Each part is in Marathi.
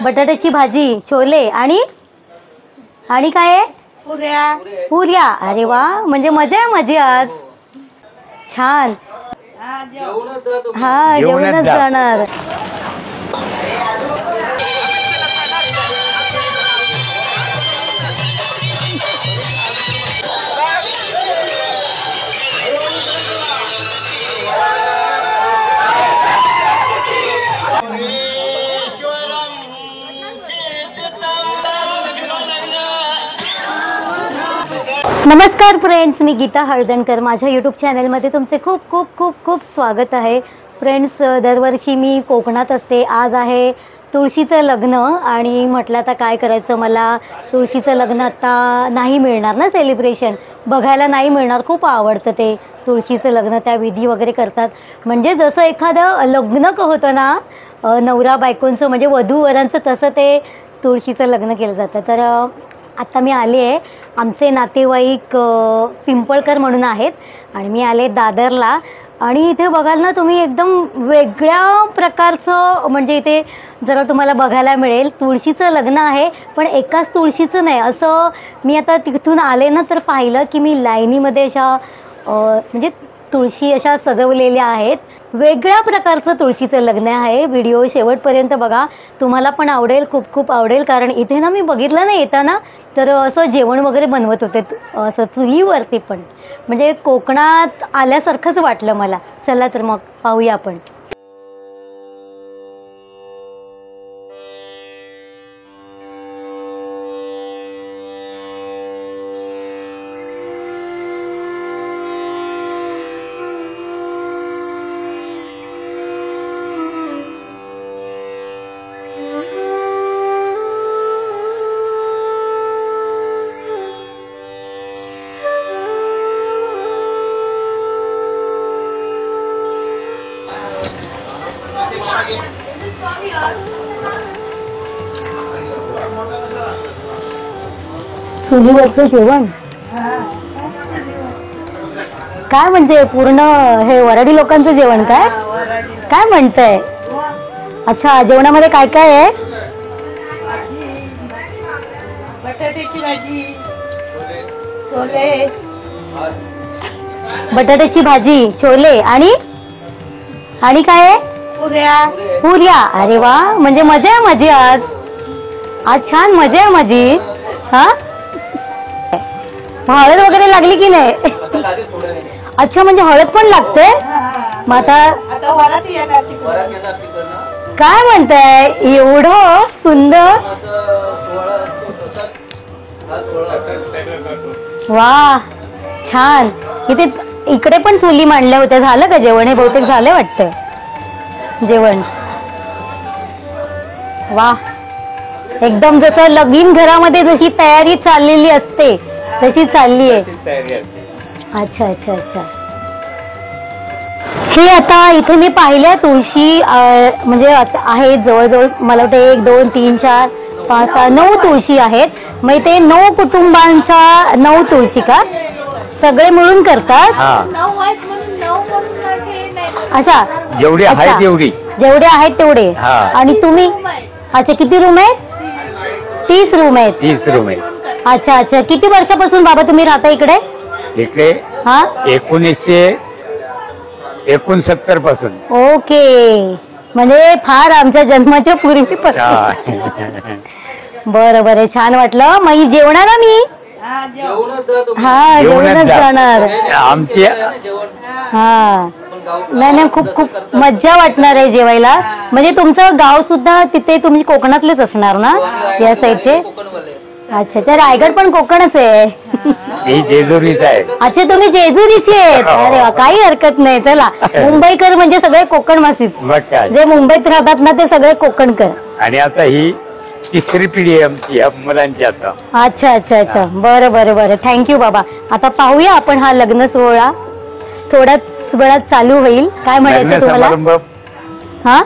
बटाट्याची भाजी, छोले आणि आणि काय आहे? पुऱ्या. पुऱ्या. अरे वा, म्हणजे मजा आहे माझी आज. छान. हा जेवणच जाणार. नमस्कार फ्रेंड्स, मी गीता हळदणकर. माझ्या यूट्यूब चॅनलमध्ये तुमचे खूप खूप खूप खूप स्वागत आहे. फ्रेंड्स, दरवर्षी मी कोकणात असते. आज आहे तुळशीचं लग्न आणि म्हटलं आता काय करायचं, मला तुळशीचं लग्न आता नाही मिळणार ना, सेलिब्रेशन बघायला नाही मिळणार. खूप आवडतं ते तुळशीचं लग्न, त्या विधी वगैरे करतात. म्हणजे जसं एखादं लग्न होतं ना नवरा बायकोंचं, म्हणजे वधूवरांचं, तसं ते तुळशीचं लग्न केलं जातं. तर आत्ता मी आले आहे. आमचे नातेवाईक पिंपळकर म्हणून आहेत आणि मी आले दादरला. आणि इथे बघाल ना तुम्ही, एकदम वेगळ्या प्रकारचं, म्हणजे इथे जरा तुम्हाला बघायला मिळेल. तुळशीचं लग्न आहे, पण एकाच तुळशीचं नाही. असं मी आता तिथून आले ना तर पाहिलं की मी लाईनीमध्ये अशा म्हणजे तुळशी अशा सजवलेल्या आहेत. वेगळ्या प्रकारचं तुळशीचं लग्न आहे. व्हिडिओ शेवटपर्यंत बघा, तुम्हाला पण आवडेल, खूप खूप आवडेल. कारण इथे ना मी बघितलं ना येताना, तर असं जेवण वगैरे बनवत होते असं चुलीवरती पण, म्हणजे कोकणात आल्यासारखंच वाटलं मला. चला तर मग पाहूया आपण. चुलीवरचं जेवण काय, म्हणजे पूर्ण हे वराडी लोकांचं जेवण काय काय म्हणताय? अच्छा, जेवणामध्ये काय काय आहे? बटाट्याची भाजी, छोले, बटाट्याची भाजी, छोले आणि आणि काय आहे? पुऱ्या. पुऱ्या. अरे वा, म्हणजे मजा आहे माझी आज. आज छान मजा आहे माझी. हा, हळद वगैरे लागली की नाही? अच्छा, म्हणजे हळद पण लागते. मग आता काय म्हणताय, एवढं सुंदर. वा, छान. इकडे पण चुली मांडल्या होत्या. झालं का जेवण? हे बहुतेक झालं वाटतं जेवण. वा, एकदम जसं लगीन घरामध्ये जशी तयारी चाललेली असते तशी चालली आहे. अच्छा अच्छा अच्छा. हे आता इथे मी पाहिल्या तुळशी, म्हणजे आहे जवळजवळ मला वाटतं 1 2 3 4 5 6 9 तुळशी आहेत. मग ते 9 कुटुंबांच्या 9 तुळशी का सगळे मिळून करतात? अच्छा, जेवढे आहेत जेवढे आहेत तेवढे. आणि तुम्ही? अच्छा, किती रूम आहेत? 30 रूम आहेत. 30 रूम आहेत. अच्छा अच्छा. किती वर्षापासून बाबा तुम्ही राहता इकडे? इकडे हा, 1969 पासून. ओके, म्हणजे फार आमच्या जन्माच्या पूर्वीपासून. बरं बरं, छान वाटलं. मग जेवणार ना मी? हा, जेवणच जाणार आमची. हा, नाही नाही, खूप खूप मज्जा वाटणार आहे जेवायला. म्हणजे तुमचं गाव सुद्धा तिथे, तुम्ही कोकणातलेच असणार ना या साईडचे? अच्छा अच्छा. रायगड पण कोकणच आहे. जेजुरीचा आहे. अच्छा, तुम्ही जेजुरीचे आहेत. अरे वा, काही हरकत नाही. चला, मुंबईकर म्हणजे सगळे कोकणवासीच. जे मुंबईत राहतात ना ते सगळे कोकणकर. आणि आता ही 3री पिढी आमची मुलांची आता. अच्छा अच्छा अच्छा. बरं बरं बरं, थँक्यू बाबा. आता पाहूया आपण हा लग्न सोहळा. थोड्याच वेळात चालू होईल. काय म्हणायचं तुम्हाला? हा,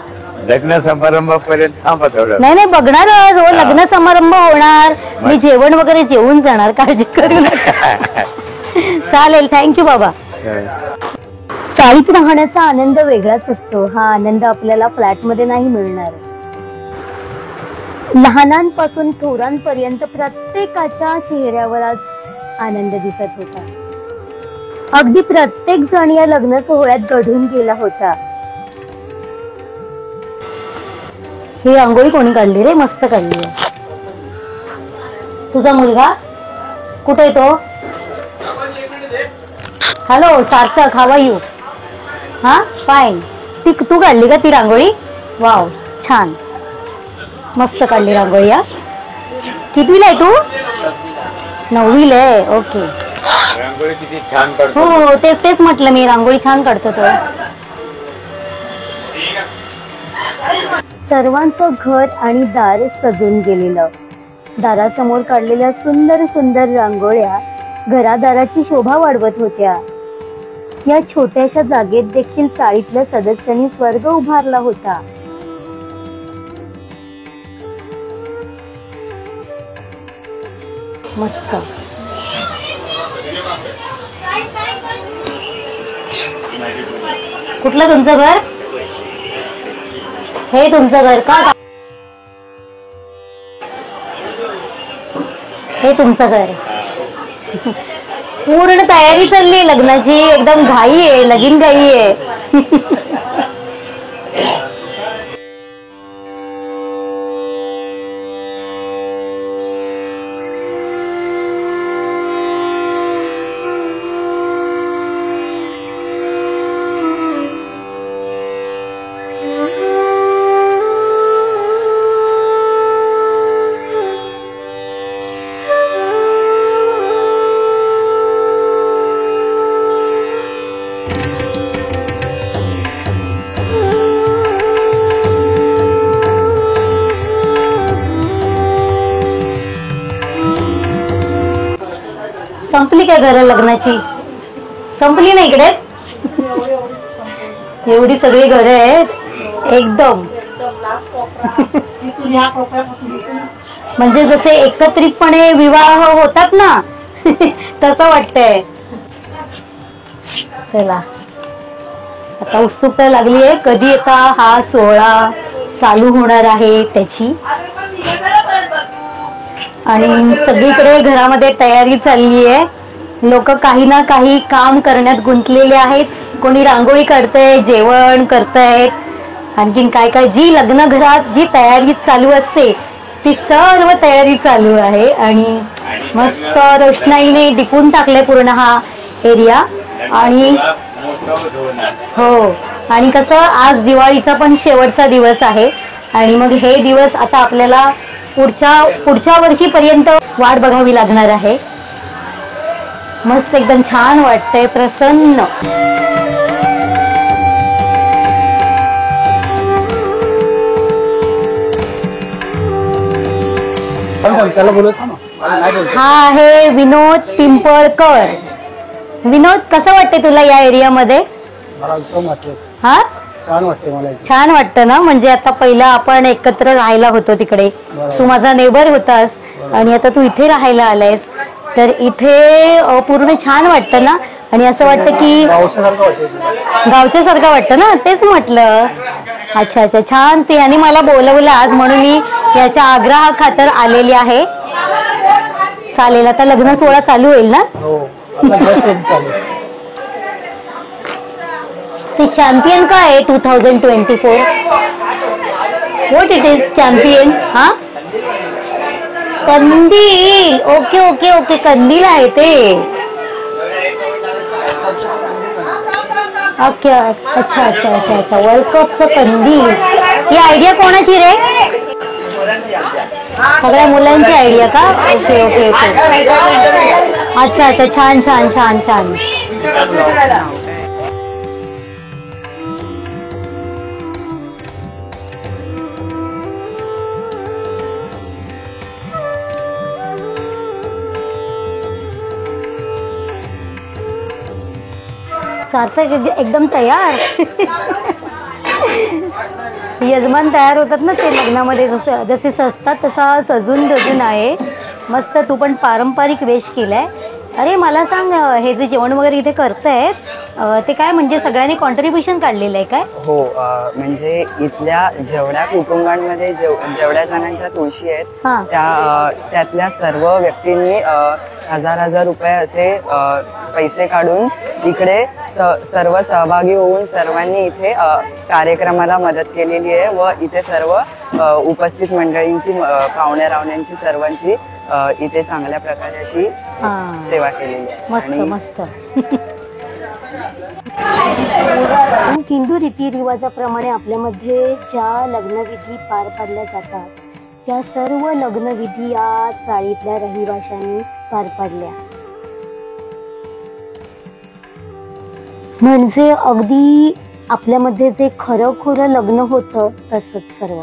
लग्न समारंभापर्यंत थांबा थोडं. नाही नाही, बघणार. जो लग्न समारंभ होणार, मी जेवण वगैरे जेवून जाणार, काळजी करू नका. चालेल, थँक्यू बाबा. चाळीत राहण्याचा आनंद वेगळाच असतो. हा आनंद आपल्याला फ्लॅट मध्ये नाही मिळणार. लहानांपासून थोरांपर्यंत प्रत्येकाच्या चेहऱ्यावर आज आनंद दिसत होता. अगदी प्रत्येक जण या लग्न सोहळ्यात घडून गेला होता. ही रांगोळी कोणी काढली रे? मस्त काढली. तुझा मुलगा कुठे तो? Hello Sarthak, how are you? हा फाईन. ती तू काढली का ती रांगोळी? वाव, छान, मस्त काढली रांगोळी. या कितवीला आहे तू? 9वीला आहे. ओके. रांगोळी किती छान काढतो. हो तेच म्हटलं मी, रांगोळी छान काढतो तो. सर्वांचं घर आणि दार सजून गेलेलं. दारासमोर काढलेल्या सुंदर सुंदर रांगोळ्या घरादाराची शोभा वाढवत होत्या. या छोट्याशा जागेत देखील चाळीतल्या सदस्यांनी स्वर्ग उभारला होता. मस्त. कुठलं तुमचं घर? हे तुमचं घर का? हे तुमचं घर. पूर्ण तयारी चालली आहे लग्नाची, एकदम घाई आहे, लगीन घाई आहे. संपली काय घर लग्नाची? संपली नाही इकडे. एवढी सगळी घर आहेत एकदम. म्हणजे जसे एकत्रितपणे विवाह होतात ना तसं वाटतंय. चला आता उत्सुकता लागली आहे, कधी आता हा सोहळा चालू होणार आहे त्याची. आणि सगळीकडे घरामध्ये तयारी चालली आहे. लोक काही ना काही काम करण्यात गुंतलेले आहेत. कोणी रांगोळी काढतंय, जेवण करतायत, आणखीन काय काय. जी लग्न घरात जी तयारी चालू असते ती सर्व तयारी चालू आहे. आणि मस्त रोषणाईने दिपून टाकले पूर्ण हा एरिया. आणि हो, आणि कसं आज दिवाळीचा पण शेवटचा दिवस आहे. आणि मग हे दिवस आता आपल्याला पुढच्या वर्षीपर्यंत वाट बघावी लागणार आहे. मस्त एकदम छान वाटतंय, प्रसन्न. हा आहे विनोद पिंपळकर. विनोद, कसं वाटतंय तुला या एरियामध्ये? हा छान वाटतं ना. म्हणजे आता पहिला आपण एकत्र राहायला होतो तिकडे, तू माझा नेबर होतास आणि आता तू इथे राहायला आलायस, तर इथे पूर्ण छान वाटतं ना. आणि असं वाटतं की गावच्या सारखं वाटतं ना, तेच म्हटलं. अच्छा अच्छा, छान. ते आणि मला बोलवलं आज म्हणून मी याच्या आग्रहाखातर आलेली आहे. चालेल, आता लग्न सोहळा चालू होईल ना. ते चॅम्पियन काय आहे 2024? What it is champion? हा, कंदील. ओके ओके ओके, कंदील आहे ते. ओके, अच्छा अच्छा अच्छा अच्छा, वर्ल्ड कपचं कंदील. ही आयडिया कोणाची रे? सगळ्या मुलांची आयडिया का? ओके ओके ओके, अच्छा अच्छा, छान छान छान छान. सार्थक एकदम तयार. यजमान तयार होतात ना ते लग्नामध्ये, जसे सजतात तसा सजून धजून आहे. मस्त. तू पण पारंपरिक वेश केलाय. अरे मला सांग, हे जे जेवण वगैरे इथे करतायत ते काय म्हणजे सगळ्यांनी कॉन्ट्रीब्युशन काढलेलं आहे काय? हो, म्हणजे इथल्या जेवढ्या कुटुंबांमध्ये जेवढ्या जणांच्या तुळशी आहेत हा. त्यातल्या सर्व व्यक्तींनी हजार रुपये असे पैसे काढून इकडे सर्व सहभागी होऊन सर्वांनी इथे कार्यक्रमाला मदत केलेली आहे व इथे सर्व उपस्थित मंडळींची पाहुण्या रावण्यांची सर्वांची इथे चांगल्या प्रकारे अशी सेवा केलेली आहे. मस्त मस्त. हिंदू रीतिरिवाजाप्रमाणे आपल्यामध्ये ज्या लग्नविधी पार पाडल्या जातात त्या सर्व लग्नविधी या चाळीतल्या रहिवाशांनी पार पाडल्या. म्हणजे अगदी आपल्यामध्ये जे खरं लग्न होतं तसंच सर्व.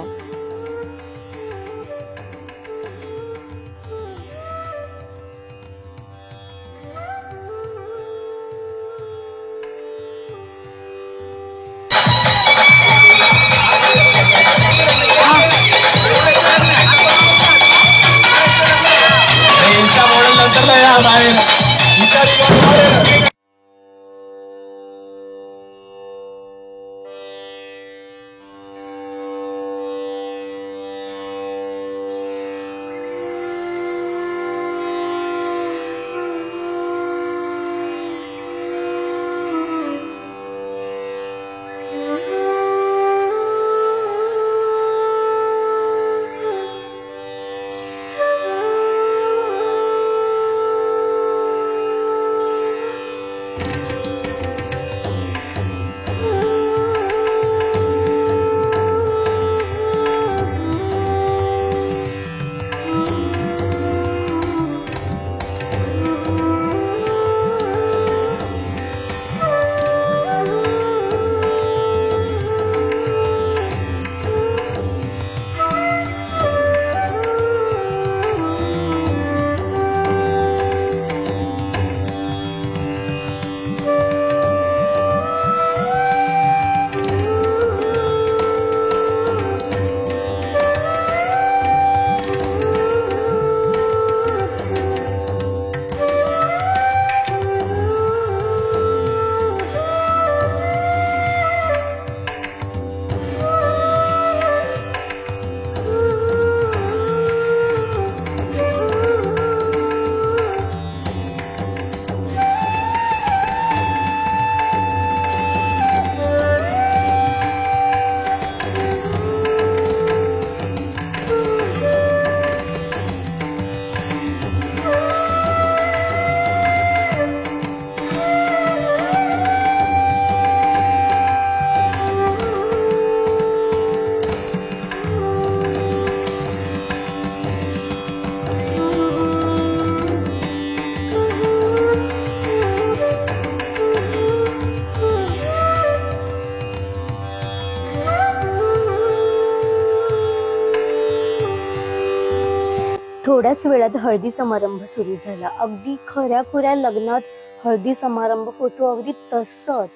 थोड्याच वेळात हळदी समारंभ सुरू झाला. अगदी खऱ्या लग्नात हळदी समारंभ होतो अगदी तसंच.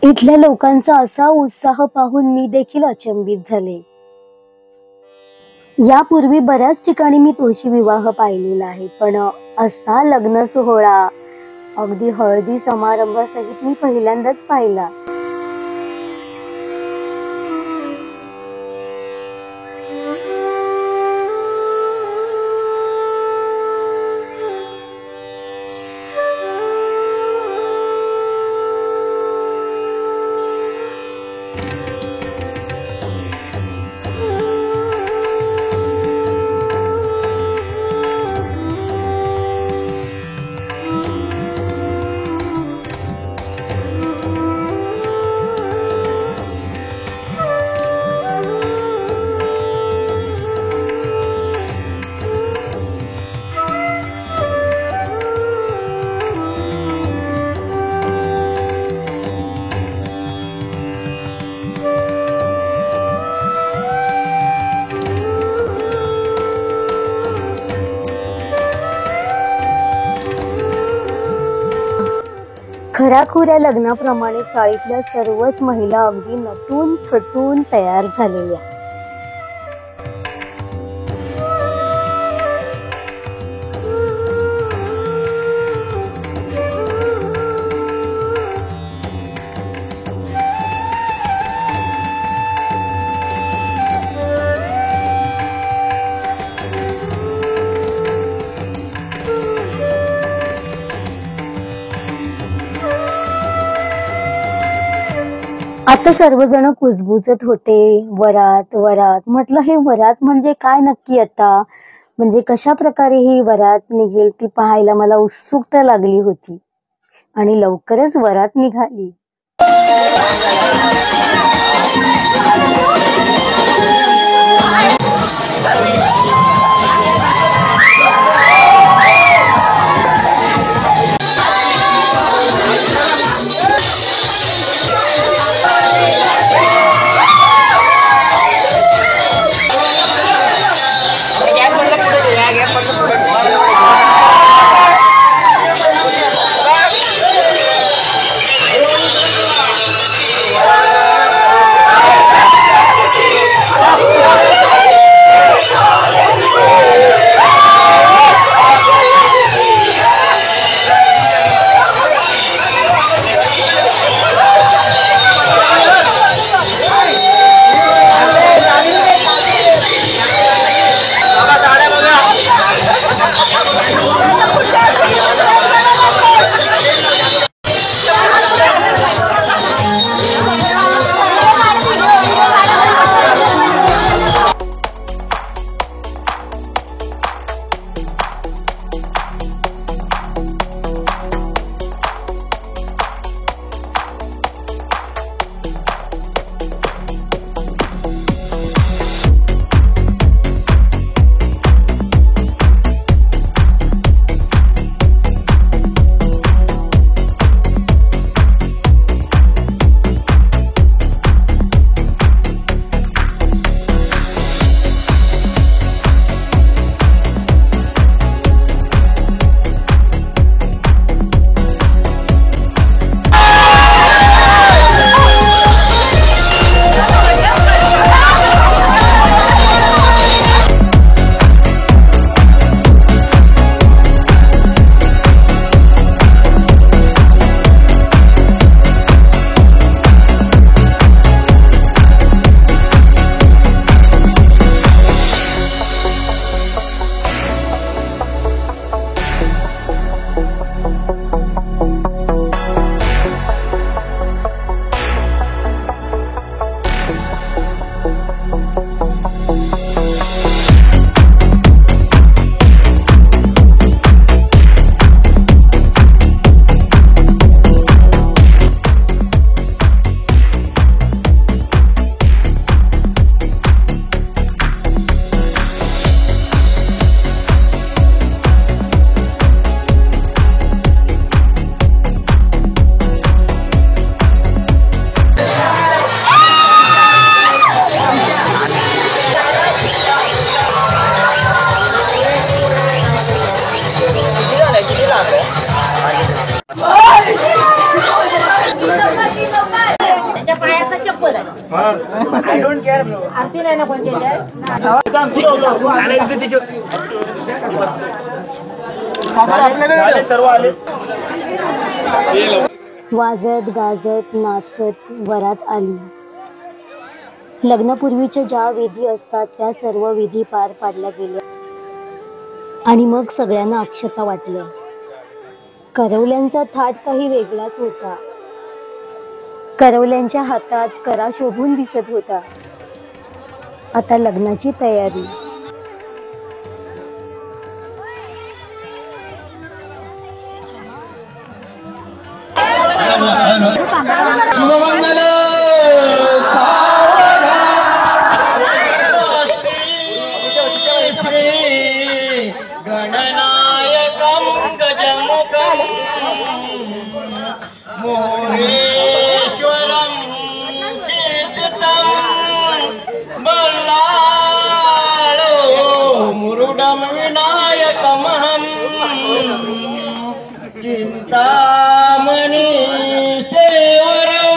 इथल्या लोकांचा असा उत्साह पाहून मी देखील अचंबित झाले. यापूर्वी बऱ्याच ठिकाणी मी तुळशी विवाह पाहिलेला आहे, पण असा लग्न सोहळा अगदी हळदी समारंभासहित मी पहिल्यांदाच पाहिला. खऱ्या लग्नाप्रमाणे चाळीतल्या सर्वच महिला अगदी नटून थटून तयार झालेल्या. आता सर्वजण कुजबुजत होते, वरात वरात. म्हटलं हे वरात म्हणजे काय नक्की आता, म्हणजे कशा प्रकारे ही वरात निघेल ती पाहायला मला उत्सुकता लागली होती. आणि लवकरच वरात निघाली. वाजत गाजत नाचत वरात आली. लग्नापूर्वीच्या ज्या विधी असतात त्या सर्व विधी पार पाडल्या गेल्या आणि मग सगळ्यांना अक्षता वाटल्या. करवल्यांचा थाट काही वेगळाच होता. करवल्यांच्या हातात करा शोभून दिसत होता. आता लग्नाची तयारी. गणनायकं गजमुखं मोरेश्वरं चित्तं बल्लाळो मुरुडं विनायकमहं चिन्तामणि देवरं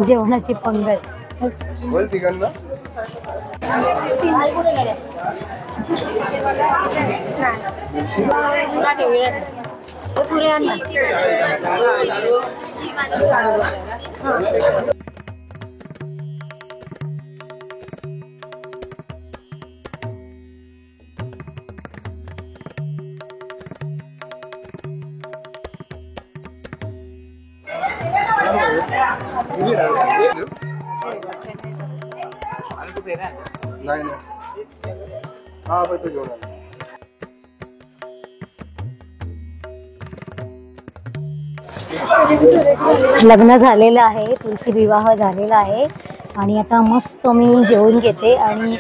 जेवणाची पंगत. बोल तिघांना. नाही नाही. हा पण तू घेऊन आला. लग्न झालेलं आहे, तुळशी विवाह झालेला आहे आणि आता मस्त मी जेवून घेते. आणि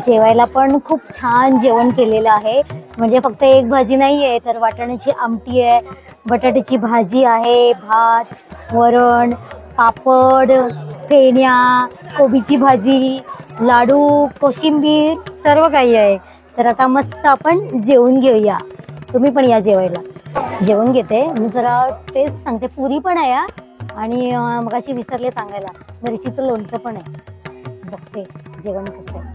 जेवायला पण खूप छान जेवण केलेलं आहे. म्हणजे फक्त एक भाजी नाही आहे, तर वाटाण्याची आमटी आहे, बटाट्याची भाजी आहे, भात, वरण, पापड, फेण्या, कोबीची भाजी, लाडू, कोशिंबीर, सर्व काही आहे. तर आता मस्त आपण जेवून घेऊया. तुम्ही पण या जेवायला. जेवण घेते मी. जरा टेस्ट सांगते. पुरी पण आहे आणि मगाशी विसरले सांगायला, मिरचीचं लोणचं पण आहे. बघते जेवण कसं आहे.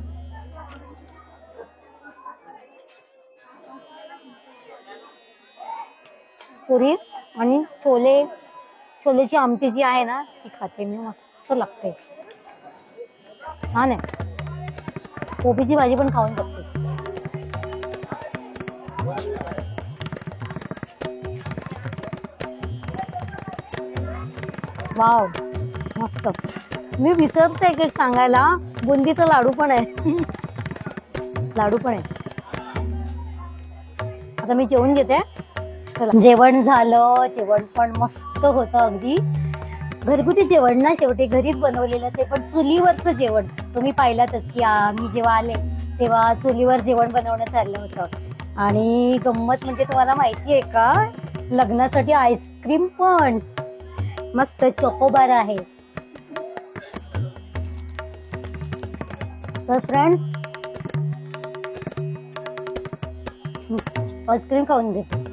पुरी आणि छोलेची आमटी जी आहे ना ती खाते मी. मस्त लागते, छान आहे. कोबीची भाजी पण खाऊन बघते. वाव, मस्त. मी विसरते एक सांगायला, बुंदीचा लाडू पण आहे. लाडू पण आहे. आता मी जेवून घेते. जेवण झालं. जेवण पण मस्त होतं अगदी. घरगुती जेवण ना, शेवटी घरीच बनवलेलं, ते पण चुलीवरचं जेवण. तुम्ही पाहिलातच की मी जेव्हा आले तेव्हा चुलीवर जेवण बनवण्यात आलं होतं. आणि गंमत म्हणजे तुम्हाला माहिती आहे का, लग्नासाठी आईस्क्रीम पण मस्त चोकोबार आहे. तर फ्रेंड्स, आईस्क्रीम खाऊन घेते.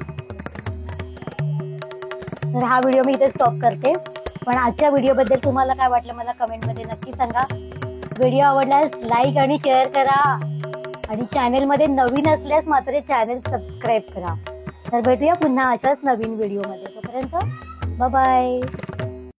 तर हा व्हिडिओ मी इथे स्टॉप करते. पण आजच्या व्हिडिओबद्दल तुम्हाला काय वाटलं मला कमेंटमध्ये नक्की सांगा. व्हिडिओ आवडल्यास लाईक आणि शेअर करा. आणि चॅनेलमध्ये नवीन असल्यास मात्र चॅनेल सबस्क्राईब करा. तर भेटूया पुन्हा अशाच नवीन व्हिडिओमध्ये. तोपर्यंत बाय बाय.